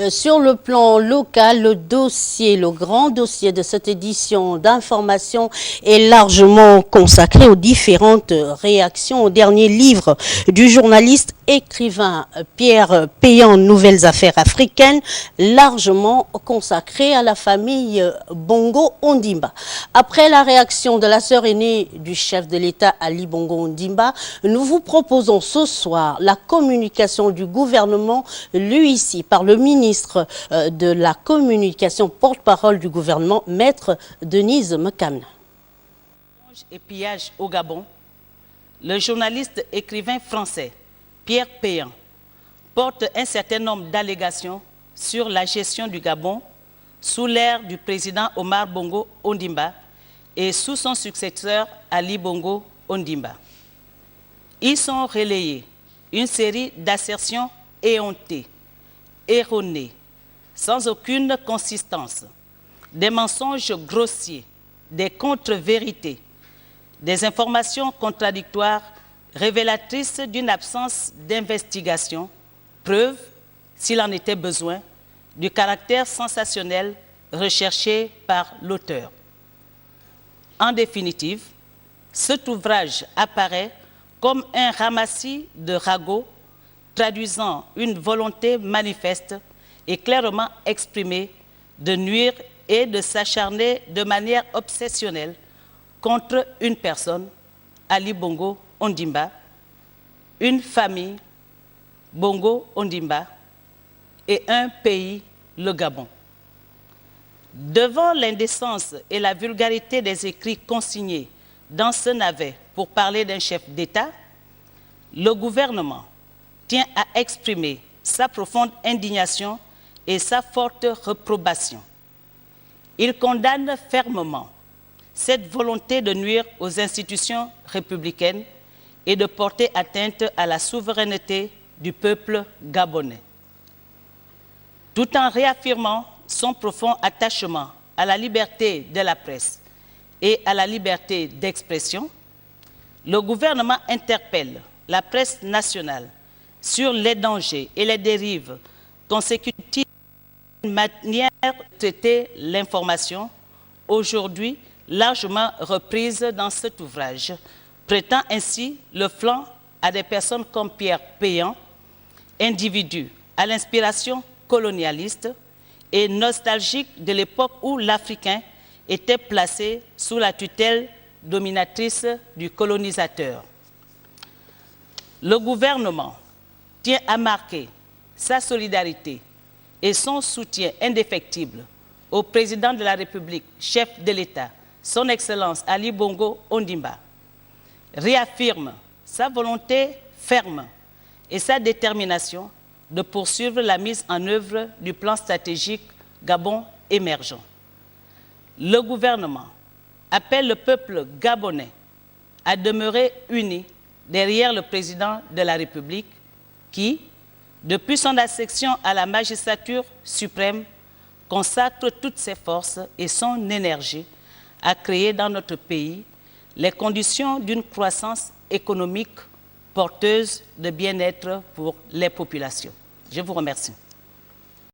Sur le plan local, le grand dossier de cette édition d'information est largement consacré aux différentes réactions au dernier livre du journaliste écrivain Pierre Péan, Nouvelles affaires africaines, largement consacré à la famille Bongo Ondimba. Après la réaction de la sœur aînée du chef de l'État Ali Bongo Ondimba, nous vous proposons ce soir la communication du gouvernement, lu ici par le ministre de la Communication, porte-parole du gouvernement, Maître Denise Mekamna. Et pillage au Gabon, le journaliste écrivain français Pierre Péan porte un certain nombre d'allégations sur la gestion du Gabon sous l'ère du président Omar Bongo Ondimba et sous son successeur Ali Bongo Ondimba. Ils sont relayés une série d'assertions éhontées, erronées, sans aucune consistance, des mensonges grossiers, des contre-vérités, des informations contradictoires révélatrices d'une absence d'investigation, preuve, s'il en était besoin, du caractère sensationnel recherché par l'auteur. En définitive, cet ouvrage apparaît comme un ramassis de ragots traduisant une volonté manifeste et clairement exprimée de nuire et de s'acharner de manière obsessionnelle contre une personne, Ali Bongo Ondimba, une famille, Bongo Ondimba, et un pays, le Gabon. Devant l'indécence et la vulgarité des écrits consignés dans ce navet pour parler d'un chef d'État, le gouvernement tient à exprimer sa profonde indignation et sa forte réprobation. Il condamne fermement cette volonté de nuire aux institutions républicaines et de porter atteinte à la souveraineté du peuple gabonais. Tout en réaffirmant son profond attachement à la liberté de la presse et à la liberté d'expression, le gouvernement interpelle la presse nationale sur les dangers et les dérives consécutives à une manière de traiter l'information, aujourd'hui largement reprise dans cet ouvrage, prêtant ainsi le flanc à des personnes comme Pierre Péan, individu à l'inspiration colonialiste et nostalgique de l'époque où l'Africain était placé sous la tutelle dominatrice du colonisateur. Le gouvernement tient à marquer sa solidarité et son soutien indéfectible au président de la République, chef de l'État, son Excellence Ali Bongo Ondimba, réaffirme sa volonté ferme et sa détermination de poursuivre la mise en œuvre du plan stratégique Gabon émergent. Le gouvernement appelle le peuple gabonais à demeurer uni derrière le président de la République qui, depuis son accession à la magistrature suprême, consacre toutes ses forces et son énergie à créer dans notre pays les conditions d'une croissance économique porteuse de bien-être pour les populations. Je vous remercie.